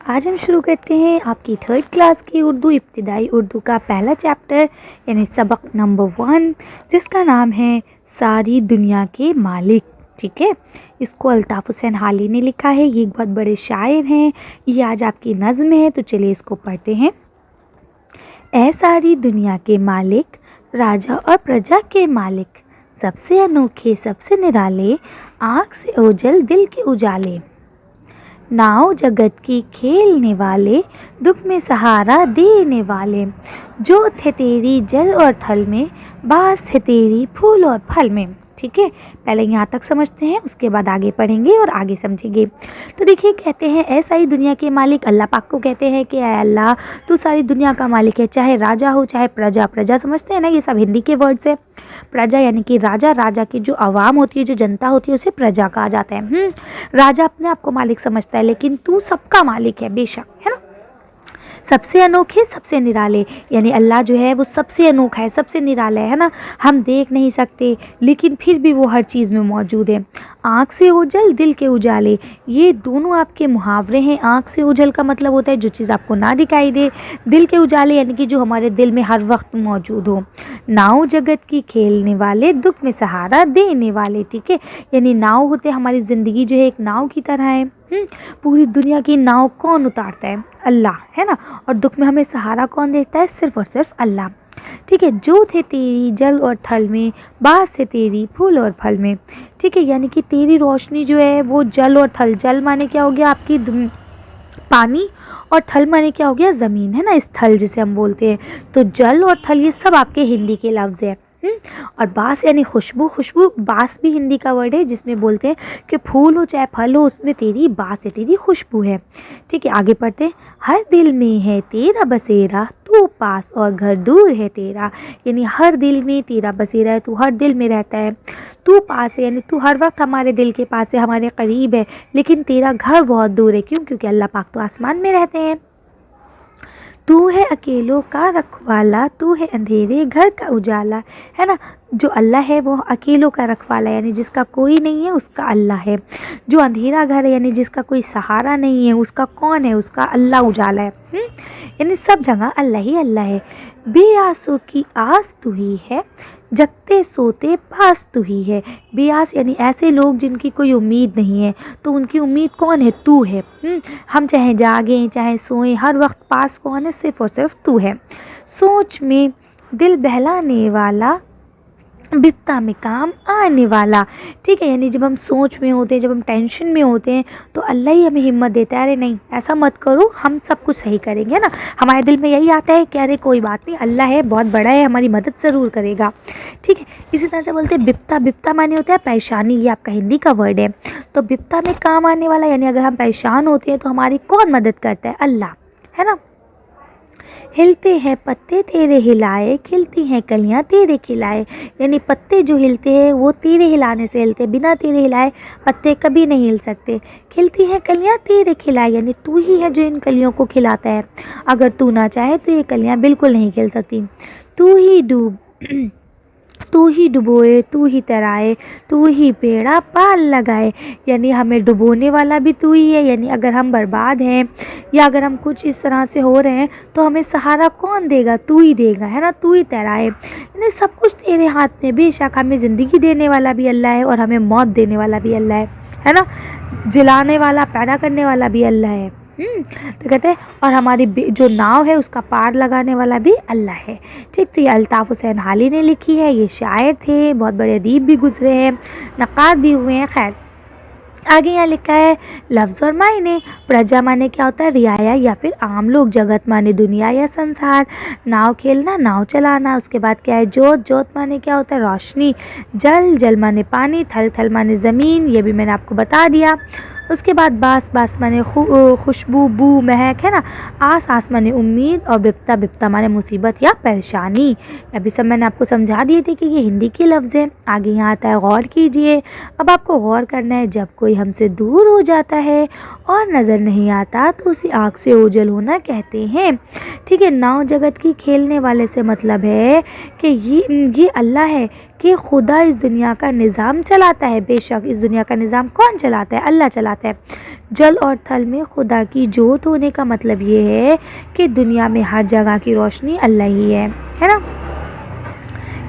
आज हम शुरू करते हैं आपकी थर्ड क्लास की उर्दू इब्तिदाई उर्दू का पहला चैप्टर यानी सबक नंबर 1, जिसका नाम है सारी दुनिया के मालिक। ठीक है, इसको अल्ताफ़ हुसैन हाली ने लिखा है। ये एक बहुत बड़े शायर हैं। ये आज आपकी नज़्म है, तो चलिए इसको पढ़ते हैं। ऐ सारी दुनिया के मालिक, राजा और प्रजा के मालिक, सबसे अनोखे सबसे निराले, आँख से ओझल दिल के उजाले, नाव जगत की खेलने वाले, दुख में सहारा देने वाले, जोत है तेरी जल और थल में, बास है तेरी फूल और फल में। ठीक है, पहले यहाँ तक समझते हैं, उसके बाद आगे पढ़ेंगे और आगे समझेंगे। तो देखिए, कहते हैं ऐसा ही दुनिया के मालिक अल्लाह पाक को कहते हैं कि ऐ अल्लाह, तू सारी दुनिया का मालिक है, चाहे राजा हो चाहे प्रजा। प्रजा समझते हैं ना, ये सब हिंदी के वर्ड्स है। प्रजा यानी कि राजा, राजा की जो आवाम होती है, जो जनता होती है, उसे प्रजा कहा जाता है। राजा अपने आप को मालिक समझता है, लेकिन तू सबका मालिक है बेशक, है ना। सबसे अनोखे सबसे निराले, यानी अल्लाह जो है वो सबसे अनोखा है, सबसे निराला है ना। हम देख नहीं सकते, लेकिन फिर भी वो हर चीज़ में मौजूद है। आँख से ओझल दिल के उजाले, ये दोनों आपके मुहावरे हैं। आँख से ओझल का मतलब होता है जो चीज़ आपको ना दिखाई दे, दिल के उजाले यानी कि जो हमारे दिल में हर वक्त मौजूद हो। नाव जगत की खेलने वाले, दुख में सहारा देने वाले। ठीक है, यानी नाव होते हमारी ज़िंदगी जो है एक नाव की तरह है। पूरी दुनिया की नाव कौन उतारता है? अल्लाह, है ना। और दुख में हमें सहारा कौन देता है? सिर्फ और सिर्फ अल्लाह। ठीक है, जो थे तेरी जल और थल में, बास से तेरी फूल और फल में। ठीक है, यानी कि तेरी रोशनी जो है वो जल और थल, जल माने क्या हो गया आपकी पानी, और थल माने क्या हो गया ज़मीन, है ना, स्थल जिसे हम बोलते हैं। तो जल और थल ये सब आपके हिंदी के लफ्ज़ हैं। और बास यानी खुशबू, खुशबू बास भी हिंदी का वर्ड है, जिसमें बोलते हैं कि फूल हो चाहे फल हो, उसमें तेरी बास है, तेरी खुशबू है। ठीक है, आगे पढ़ते हैं। हर दिल में है तेरा बसेरा, तू पास और घर दूर है तेरा, यानी हर दिल में तेरा बसेरा है, तू हर दिल में रहता है। तू पास है यानी तू हर वक्त हमारे दिल के पास है, हमारे करीब है, लेकिन तेरा घर बहुत दूर है। क्यों? क्योंकि अल्लाह पाक तो आसमान में रहते हैं। तू है अकेलों का रखवाला, तू है अंधेरे घर का उजाला, है ना। जो अल्लाह है वो अकेलों का रखवाला, यानी जिसका कोई नहीं है उसका अल्लाह है। जो अंधेरा घर है यानी जिसका कोई सहारा नहीं है, उसका कौन है? उसका अल्लाह उजाला है। यानी सब जगह अल्लाह ही अल्लाह है। बेआसों की आस तू ही है, जगते सोते पास तू ही है। बेआस यानी ऐसे लोग जिनकी कोई उम्मीद नहीं है, तो उनकी उम्मीद कौन है? तू है। हम चाहे जागें चाहे सोएं, हर वक्त पास कौन है? सिर्फ और सिर्फ तू है। सोच में दिल बहलाने वाला, बिपता में काम आने वाला। ठीक है, यानी जब हम सोच में होते हैं, जब हम टेंशन में होते हैं, तो अल्लाह ही हमें हिम्मत देता है, अरे नहीं ऐसा मत करो, हम सब कुछ सही करेंगे ना। हमारे दिल में यही आता है कि अरे कोई बात नहीं, अल्लाह है, बहुत बड़ा है, हमारी मदद ज़रूर करेगा। ठीक है, इसी तरह से बोलते हैं बिपता, बिपता माने होता है परेशानी, ये आपका हिंदी का वर्ड है। तो बिपता में काम आने वाला, यानी अगर हम परेशान होते हैं तो हमारी कौन मदद करता है? अल्लाह, है ना। हिलते हैं पत्ते तेरे हिलाए, खिलती हैं कलियां तेरे खिलाए, यानी पत्ते जो हिलते हैं वो तेरे हिलाने से हिलते हैं, बिना तेरे हिलाए पत्ते कभी नहीं हिल सकते। खिलती हैं कलियां तेरे खिलाए, यानी तू ही है जो इन कलियों को खिलाता है। अगर तू ना चाहे तो ये कलियां बिल्कुल नहीं खिल सकती। तू ही डुबोए, तू ही तराए, तू ही पेड़ा पाल लगाए, यानी हमें डुबोने वाला भी तू ही है। यानी अगर हम बर्बाद हैं या अगर हम कुछ इस तरह से हो रहे हैं, तो हमें सहारा कौन देगा? तू ही देगा, है ना। तू ही तराए, यानी सब कुछ तेरे हाथ में। बेशक हमें ज़िंदगी देने वाला भी अल्लाह है और हमें मौत देने वाला भी अल्लाह है ना। जिलाने वाला, पैदा करने वाला भी अल्लाह है। तो कहते हैं और हमारी जो नाव है उसका पार लगाने वाला भी अल्लाह है। ठीक, तो ये अल्ताफ़ हुसैन हाली ने लिखी है। ये शायर थे, बहुत बड़े अदीब भी गुजरे हैं, नक़ाद भी हुए हैं। खैर, आगे यहाँ लिखा है लफ्ज़ और मायने। प्रजा माने क्या होता है? रियाया या फिर आम लोग। जगत माने दुनिया या संसार। नाव खेलना, नाव चलाना। उसके बाद क्या है? जोत, जोत माने क्या होता है? रोशनी। जल, जल माने पानी। थल, थल माने ज़मीन, ये भी मैंने आपको बता दिया। उसके बाद बास, बास माने खुशबू, बू, महक, है ना। आस, आस माने उम्मीद। और बिपता, बिपता माने मुसीबत या परेशानी। अभी सब मैंने आपको समझा दिए थे कि ये हिंदी के लफ्ज़ हैं। आगे यहाँ आता है गौर कीजिए। अब आपको गौर करना है, जब कोई हमसे दूर हो जाता है और नज़र नहीं आता तो उसे आँख से ओझल होना कहते हैं। ठीक है, नाव जगत की खेलने वाले से मतलब है कि ये अल्लाह है कि खुदा इस दुनिया का निज़ाम चलाता है। बेशक इस दुनिया का निज़ाम कौन चलाता है? अल्लाह चलाता है। जल और थल में खुदा की जोत होने का मतलब ये है कि दुनिया में हर जगह की रोशनी अल्लाह ही है ना।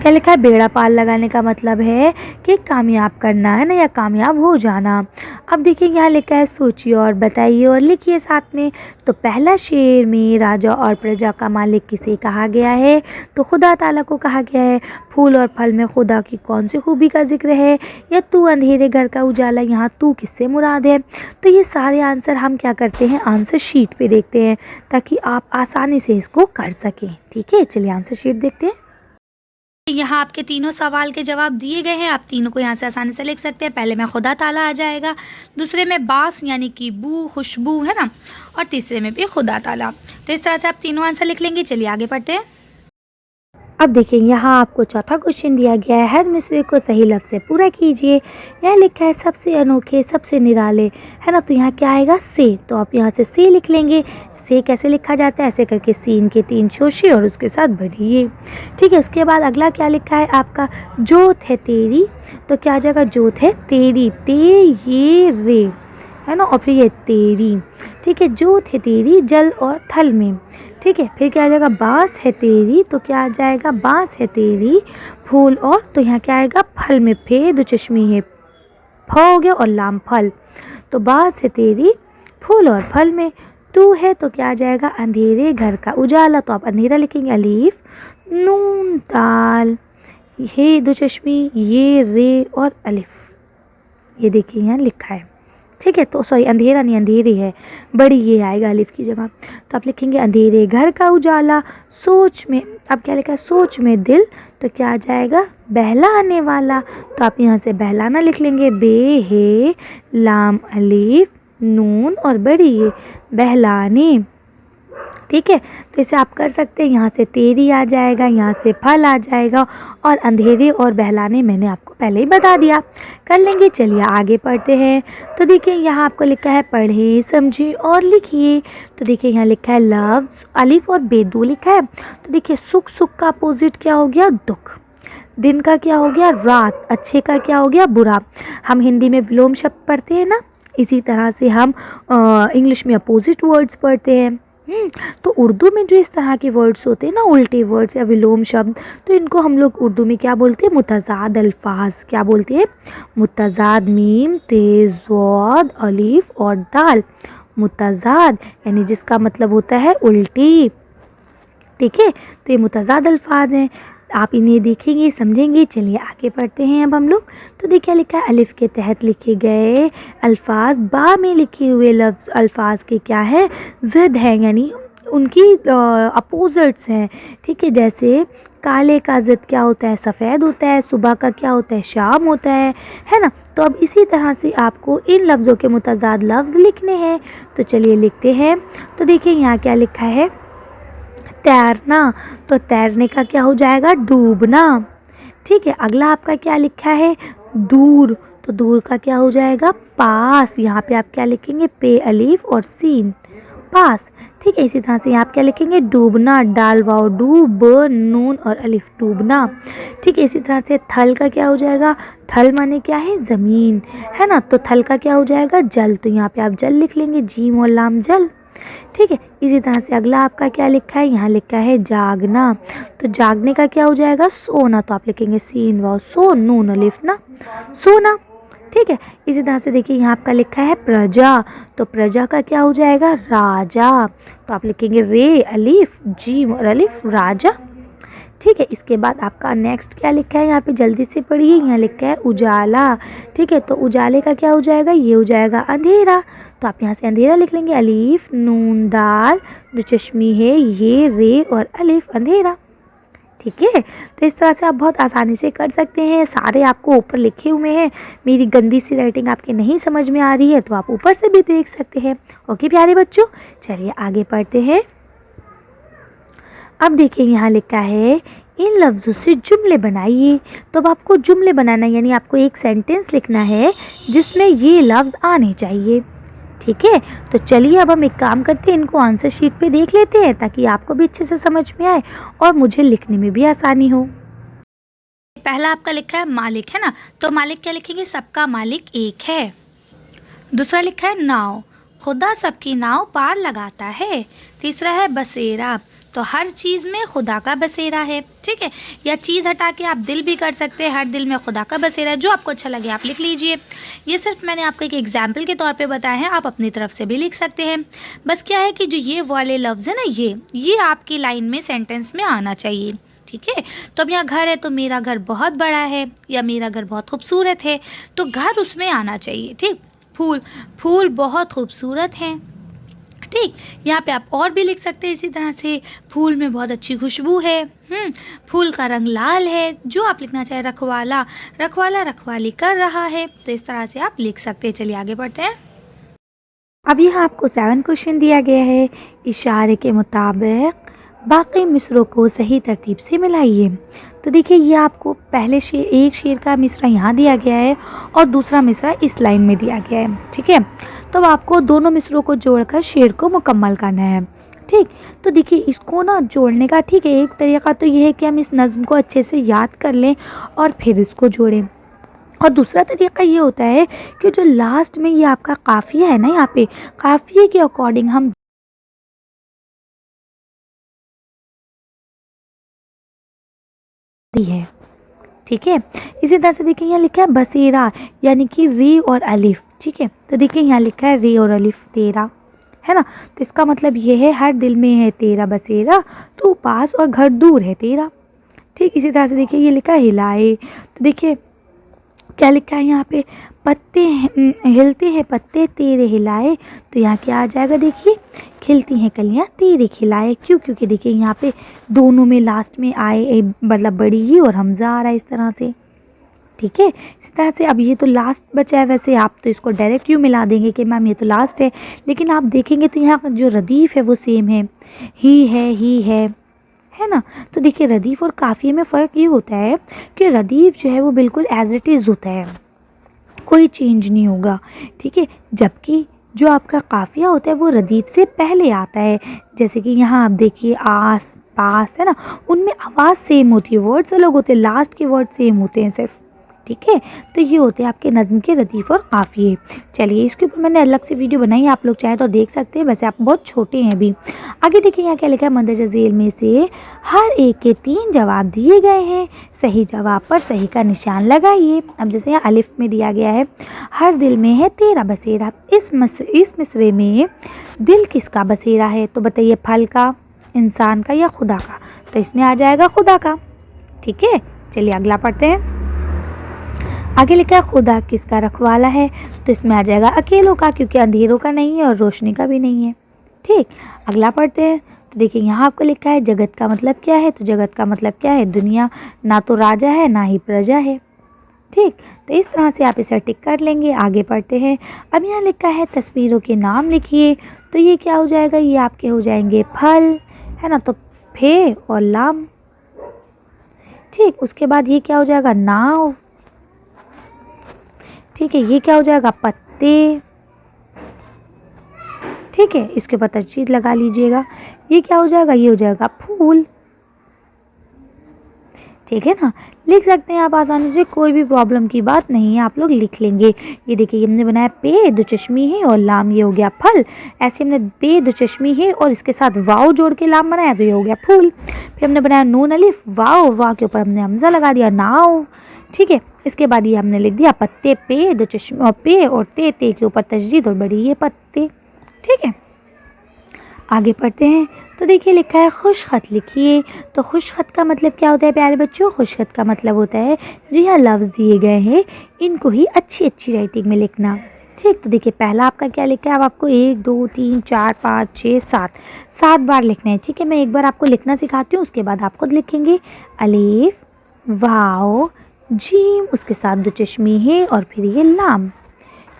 क्या लिखा है? बेड़ा पार लगाने का मतलब है कि कामयाब करना है ना, या कामयाब हो जाना। अब देखिए यहाँ लिखा है सोचिए और बताइए और लिखिए साथ में। तो पहला शेर में राजा और प्रजा का मालिक किसे कहा गया है? तो खुदा ताला को कहा गया है। फूल और फल में खुदा की कौन सी खूबी का जिक्र है? या तू अंधेरे घर का उजाला, यहाँ तू किससे मुराद है? तो ये सारे आंसर हम क्या करते हैं? आंसर शीट पे देखते हैं ताकि आप आसानी से इसको कर सकें। ठीक है, चलिए आंसर शीट देखते हैं। यहाँ आपके तीनों सवाल के जवाब दिए गए हैं। आप तीनों को यहाँ से आसानी से लिख सकते हैं। पहले में खुदा ताला आ जाएगा, दूसरे में बास यानी कि बू, खुशबू है ना, और तीसरे में भी खुदा ताला। तो इस तरह से आप तीनों आंसर लिख लेंगे। चलिए आगे पढ़ते हैं। अब देखिए यहाँ आपको चौथा क्वेश्चन दिया गया है। हर मिसरे को सही लफ्ज़ से पूरा कीजिए। यहाँ लिखा है सबसे अनोखे, सबसे निराले, है ना। तो यहाँ क्या आएगा? से। तो आप यहाँ से से लिख लेंगे। से कैसे लिखा जाता है? ऐसे करके सीन के 3 शोशे और उसके साथ बढ़िए। ठीक है, उसके बाद अगला क्या लिखा है आपका? जोत है तेरी। तो क्या आ जाएगा? जोत है तेरी, ते ये रे, है ना, और फिर ये तेरी। ठीक है, जोत है तेरी जल और थल में। ठीक है, फिर क्या आ जाएगा? बाँस है तेरी। तो क्या आ जाएगा? बाँस है तेरी फूल और, तो यहाँ क्या आएगा? फल में। फे दो चश्मी है, फ हो गया और लाम फल। तो बाँस है तेरी फूल और फल में। तू है तो क्या आ जाएगा? अंधेरे घर का उजाला। तो आप अंधेरा लिखेंगे, अलीफ नून दाल, हे दो चश्मी, ये रे और अलिफ। ये देखिए यहाँ लिखा है। ठीक है, तो सॉरी अंधेरा नहीं, अंधेरे है, बड़ी ये आएगा अलिफ की जगह। तो आप लिखेंगे अंधेरे घर का उजाला। सोच में, अब क्या लिखा है? सोच में दिल। तो क्या आ जाएगा? बहलाने वाला। तो आप यहाँ से बहलाना लिख लेंगे, बे है लाम अलिफ नून और बड़ी ये, बहलाने। ठीक है, तो इसे आप कर सकते हैं। यहाँ से तेरी आ जाएगा, यहाँ से फल आ जाएगा, और अंधेरे और बहलाने मैंने आपको पहले ही बता दिया। कर लेंगे। चलिए आगे पढ़ते हैं। तो देखिए यहाँ आपको लिखा है पढ़ें, समझिए और लिखिए। तो देखिए यहाँ लिखा है लफ्ज़, अलिफ और बे दो लिखा है। तो देखिए सुख, सुख का अपोजिट क्या हो गया? दुख। दिन का क्या हो गया? रात। अच्छे का क्या हो गया? बुरा। हम हिंदी में विलोम शब्द पढ़ते हैं ना, इसी तरह से हम इंग्लिश में अपोजिट वर्ड्स पढ़ते हैं। तो उर्दू में जो इस तरह के वर्ड्स होते हैं ना, उल्टे वर्ड्स या विलोम शब्द, तो इनको हम लोग उर्दू में क्या बोलते हैं? मुतज़ाद अल्फाज। क्या बोलते हैं? मुतज़ाद। मीम तेज़ वाद अलीफ और दाल। मुतज़ाद यानी जिसका मतलब होता है उल्टी। ठीक है, तो ये मुतज़ाद अल्फाज हैं। आप इन्हें देखेंगे, समझेंगे। चलिए आगे पढ़ते हैं अब हम लोग। तो देखिए लिखा है अलिफ के तहत लिखे गए अल्फाज, बा में लिखे हुए लफ्ज़ अल्फाज के क्या है? ज़िद हैं, यानी उनकी अपोजिट्स हैं। ठीक है, जैसे काले का ज़िद क्या होता है? सफ़ेद होता है। सुबह का क्या होता है? शाम होता है ना। तो अब इसी तरह से आपको इन लफ्ज़ों के मुतज़ाद लफ्ज़ लिखने हैं। तो चलिए लिखते हैं। तो देखिए यहाँ क्या लिखा है? तैरना। तो तैरने का क्या हो जाएगा? डूबना। ठीक है, अगला आपका क्या लिखा है? दूर। तो दूर का क्या हो जाएगा? पास। यहाँ पे आप क्या लिखेंगे? पे अलीफ और सीन, पास। ठीक है, इसी तरह से यहाँ आप क्या लिखेंगे? डूबना, डाल वाओ डूब नून और अलिफ, डूबना। ठीक है, इसी तरह से थल का क्या हो जाएगा? थल माने क्या है? ज़मीन, है ना। तो थल का क्या हो जाएगा? जल। तो यहाँ पे आप जल लिख लेंगे, जीम और लाम जल। ठीक है, इसी तरह से अगला आपका क्या लिखा है? यहाँ लिखा है जागना। तो जागने का क्या हो जाएगा? सोना। तो आप लिखेंगे सीन वाओ सो नून अलिफ ना, सोना। ठीक है, इसी तरह से देखिए यहाँ आपका लिखा है प्रजा। तो प्रजा का क्या हो जाएगा? राजा। तो आप लिखेंगे रे अलिफ जीम और अलिफ, राजा। ठीक है, इसके बाद आपका नेक्स्ट क्या लिखा है? यहाँ पे जल्दी से पढ़िए। यहाँ लिखा है उजाला। ठीक है, तो उजाले का क्या हो जाएगा? ये हो जाएगा अंधेरा। तो आप यहाँ से अंधेरा लिख लेंगे, अलीफ नून दाल जो चश्मी है ये रे और अलिफ, अंधेरा। ठीक है, तो इस तरह से आप बहुत आसानी से कर सकते हैं। सारे आपको ऊपर लिखे हुए हैं। मेरी गंदी सी राइटिंग आपके नहीं समझ में आ रही है तो आप ऊपर से भी देख सकते हैं। ओके प्यारे बच्चों, चलिए आगे पढ़ते हैं। अब देखिए यहाँ लिखा है इन लफ्ज़ों से जुमले बनाइए। तो अब आपको जुमले बनाना यानी आपको एक सेंटेंस लिखना है जिसमें ये लफ्ज़ आने चाहिए। ठीक है, तो चलिए अब हम एक काम करते हैं, इनको आंसर शीट पे देख लेते हैं ताकि आपको भी अच्छे से समझ में आए और मुझे लिखने में भी आसानी हो। पहला आपका लिखा है मालिक, है ना, तो मालिक क्या लिखेंगे, सबका मालिक एक है। दूसरा लिखा है नाव, खुदा सबकी नाव पार लगाता है। तीसरा है बसेरा, तो हर चीज़ में खुदा का बसेरा है, ठीक है, या चीज़ हटा के आप दिल भी कर सकते हैं, हर दिल में खुदा का बसेरा है, जो आपको अच्छा लगे आप लिख लीजिए। ये सिर्फ मैंने आपको एक एग्जाम्पल के तौर पे बताया है, आप अपनी तरफ से भी लिख सकते हैं। बस क्या है कि जो ये वाले लफ्ज़ है ना, ये आपकी लाइन में, सेंटेंस में आना चाहिए, ठीक है। तो अब यहाँ घर है तो मेरा घर बहुत बड़ा है, या मेरा घर बहुत खूबसूरत है, तो घर उसमें आना चाहिए, ठीक। फूल बहुत खूबसूरत हैं, ठीक। यहाँ पे आप और भी लिख सकते हैं इसी तरह से, फूल में बहुत अच्छी खुशबू है, फूल का रंग लाल है, जो आप लिखना चाहे। रखवाला रखवाली कर रहा है, तो इस तरह से आप लिख सकते हैं। चलिए आगे बढ़ते हैं। अब यहाँ आपको 7 क्वेश्चन दिया गया है। इशारे के मुताबिक बाकी मिसरों को सही तरतीब से मिलाइए। तो देखिए, ये आपको पहले एक शेर का मिसरा यहाँ दिया गया है और दूसरा मिसरा इस लाइन में दिया गया है, ठीक है। तो अब आपको दोनों मिसरों को जोड़कर शेर को मुकम्मल करना है, ठीक। तो देखिए, इसको ना जोड़ने का, ठीक है, एक तरीका तो ये है कि हम इस नज़्म को अच्छे से याद कर लें और फिर इसको जोड़ें। और दूसरा तरीका ये होता है कि जो लास्ट में ये आपका काफ़िया है ना, यहाँ पे काफ़िए के अकॉर्डिंग हम है, ठीक है। इसी तरह से देखिए, यहाँ लिखा है बसेरा, यानी कि रे और अलिफ, ठीक है। तो देखिए, यहाँ लिखा है रे और अलिफ तेरा, है ना, तो इसका मतलब ये है हर दिल में है तेरा बसेरा, तो पास और घर दूर है तेरा, ठीक। इसी तरह से देखिए, ये लिखा है हिलाए, तो देखिए क्या लिखा है यहाँ पे, पत्ते हिलते हैं पत्ते तेरे हिलाए, तो यहाँ क्या आ जाएगा, देखिए खिलती हैं कलियाँ तेरे खिलाए। क्यों, क्योंकि देखिए यहाँ पे दोनों में लास्ट में आए मतलब बड़ी ही और हमज़ा आ रहा है इस तरह से, ठीक है। इसी तरह से अब ये तो लास्ट बचा है, वैसे आप तो इसको डायरेक्ट यूँ मिला देंगे कि मैम ये तो लास्ट है, लेकिन आप देखेंगे तो यहाँ जो रदीफ़ है वो सेम है, ही है ना। तो देखिए, रदीफ़ और काफ़िए में फ़र्क ये होता है कि रदीफ़ जो है वो बिल्कुल एज इट इज़ होता है, कोई चेंज नहीं होगा, ठीक है। जबकि जो आपका काफ़िया होता है वो रदीफ़ से पहले आता है। जैसे कि यहाँ आप देखिए आस पास, है ना, उनमें आवाज़ सेम होती है, वर्ड्स अलग होते हैं, लास्ट के वर्ड सेम होते हैं सिर्फ, ठीक है। तो ये होते हैं आपके नज़्म के रदीफ़ और काफ़िए। चलिए, इसके ऊपर मैंने अलग से वीडियो बनाई है, आप लोग चाहे तो देख सकते हैं, वैसे आप बहुत छोटे हैं अभी। आगे देखिए, यहाँ क्या लिखा है, मंदरजा झेल में से हर एक के 3 जवाब दिए गए हैं, सही जवाब पर सही का निशान लगाइए। अब जैसे यहाँ अलिफ में दिया गया है, हर दिल में है तेरा बसेरा, इस मिसरे में दिल किसका बसेरा है, तो बताइए फल का, इंसान का या खुदा का, तो इसमें आ जाएगा खुदा का, ठीक है। चलिए अगला पढ़ते हैं। आगे लिखा है खुदा किसका रखवाला है, तो इसमें आ जाएगा अकेलों का, क्योंकि अंधेरों का नहीं है और रोशनी का भी नहीं है, ठीक। अगला पढ़ते हैं। तो देखिए, यहाँ आपको लिखा है जगत का मतलब क्या है, तो जगत का मतलब क्या है, दुनिया, ना तो राजा है ना ही प्रजा है, ठीक। तो इस तरह से आप इसे टिक कर लेंगे। आगे पढ़ते हैं। अब यहाँ लिखा है तस्वीरों के नाम लिखिए, तो ये क्या हो जाएगा, ये आपके हो जाएंगे फल, है ना, तो फे और लाम, ठीक। उसके बाद ये क्या हो जाएगा, नाव, ठीक है। ये क्या हो जाएगा, पत्ते, ठीक है, इसके ऊपर तशदीद लगा लीजिएगा। ये क्या हो जाएगा, ये हो जाएगा फूल, ठीक है ना। लिख सकते हैं आप आसानी से, कोई भी प्रॉब्लम की बात नहीं है, आप लोग लिख लेंगे। ये देखिए, हमने बनाया पे, 2 चश्मी है और लाम, ये हो गया फल। ऐसे हमने पे 2 चश्मी है और इसके साथ वाव जोड़ के लाम बनाया, तो ये हो गया फूल। फिर हमने बनाया नून अलिफ, वाव के ऊपर हमने हमजा लगा दिया, नाव, ठीक है। इसके बाद ये हमने लिख दिया पत्ते, पे 2 चश्मे और पे और ते के ऊपर तशदीद और बड़ी ये पत्ते, ठीक है। आगे पढ़ते हैं। तो देखिए, लिखा है खुश ख़त लिखिए, तो खुश ख़त का मतलब क्या होता है प्यारे बच्चों, खुश ख़त का मतलब होता है जो यहाँ लफ्ज़ दिए गए हैं इनको ही अच्छी राइटिंग में लिखना, ठीक। तो देखिए, पहला आपका क्या लिखा है, अब आपको 1 2 3 4 5 6 7 बार लिखना है, ठीक है। मैं एक बार आपको लिखना सिखाती हूँ, उसके बाद आप खुद लिखेंगे। अलिफ, वाव, जीम, उसके साथ 2 चश्मी है और फिर ये लाम,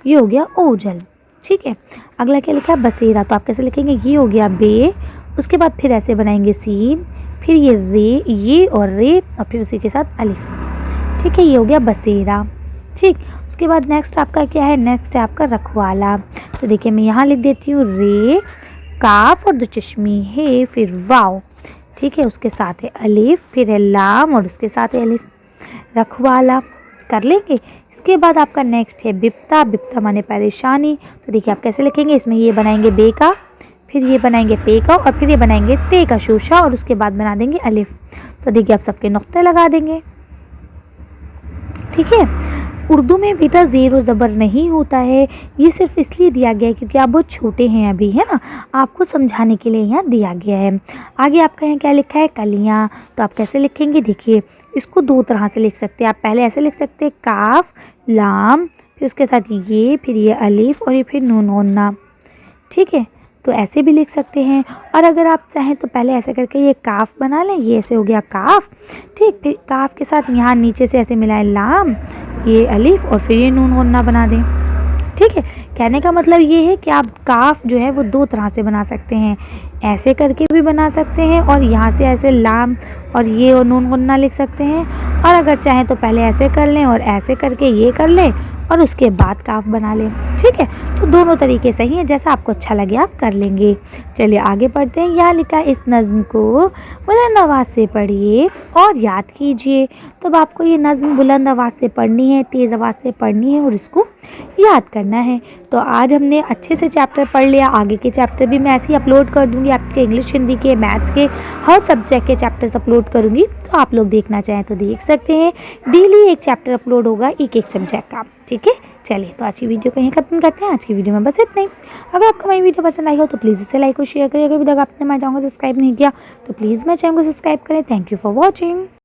ये हो गया ओजल, ठीक है। अगला क्या लिखा है, बसेरा, तो आप कैसे लिखेंगे, ये हो गया बे, उसके बाद फिर ऐसे बनाएंगे सीन, फिर ये रे, ये और रे, और फिर उसी के साथ अलिफ, ठीक है। ये हो गया बसेरा, ठीक। उसके बाद नेक्स्ट आपका क्या है, नेक्स्ट है आपका रखवाला। तो देखिए, मैं यहाँ लिख देती हूँ रे, काफ और 2 चश्मी है, फिर वाव, ठीक है, उसके साथ है अलिफ, फिर है लाम और उसके साथ है अलिफ। रखवाला कर लेंगे। इसके बाद आपका नेक्स्ट है बिप्ता, बिप्ता माने परेशानी। तो देखिए आप कैसे लिखेंगे, इसमें ये बनाएंगे बे का, फिर ये बनाएंगे पे का और फिर ये बनाएंगे ते का शोशा और उसके बाद बना देंगे अलिफ। तो देखिए आप सबके नुक्ते लगा देंगे। ठीक है, उर्दू में बेटा ज़ेर ज़बर नहीं होता है, ये सिर्फ इसलिए दिया गया है क्योंकि आप बहुत छोटे हैं अभी, है ना, आपको समझाने के लिए यहाँ दिया गया है। आगे आपका यहाँ क्या लिखा है, कलियाँ। तो आप कैसे लिखेंगे, देखिए इसको दो तरह से लिख सकते हैं आप। पहले ऐसे लिख सकते हैं काफ लाम, फिर उसके साथ ये, फिर ये अलिफ और ये फिर नून ओन्ना। ठीक है, तो ऐसे भी लिख सकते हैं। और अगर आप चाहें तो पहले ऐसे करके ये काफ बना लें, ये ऐसे हो गया काफ। ठीक, फिर काफ के साथ यहाँ नीचे से ऐसे मिलाएं लाम, ये अलिफ और फिर ये नून वन्ना बना दें। ठीक है, कहने का मतलब ये है कि आप काफ जो है वो दो तरह से बना सकते हैं, ऐसे करके भी बना सकते हैं और यहाँ से ऐसे लाम और ये और नून वन्ना लिख सकते हैं। और अगर चाहें तो पहले ऐसे कर लें और ऐसे करके ये कर लें और उसके बाद काफ बना लें। ठीक है, तो दोनों तरीके सही हैं, जैसा आपको अच्छा लगे आप कर लेंगे। चलिए आगे पढ़ते हैं। यहाँ लिखा इस नज़्म को बुलंद आवाज़ से पढ़िए और याद कीजिए। तो अब आपको ये नज़्म बुलंद आवाज़ से पढ़नी है, तेज़ आवाज़ से पढ़नी है और इसको याद करना है। तो आज हमने अच्छे से चैप्टर पढ़ लिया, आगे के चैप्टर भी मैं ऐसे ही अपलोड कर दूँगी, आपके इंग्लिश, हिंदी के, मैथ्स के, हर सब्जेक्ट के चैप्टर्स अपलोड करूँगी। तो आप लोग देखना चाहें तो देख सकते हैं, डेली एक चैप्टर अपलोड होगा एक एक सब्जेक्ट का। ठीक है, चलिए तो आज की वीडियो को यहीं खत्म करते हैं। आज की वीडियो में बस इतना ही। अगर आपको हमारी वीडियो पसंद आई हो तो प्लीज़ इसे लाइक और शेयर करिए। अगर अभी तक आपने हमारे चैनल को सब्सक्राइब नहीं किया तो प्लीज़ मेरे चैनल को सब्सक्राइब करें। Thank you for watching.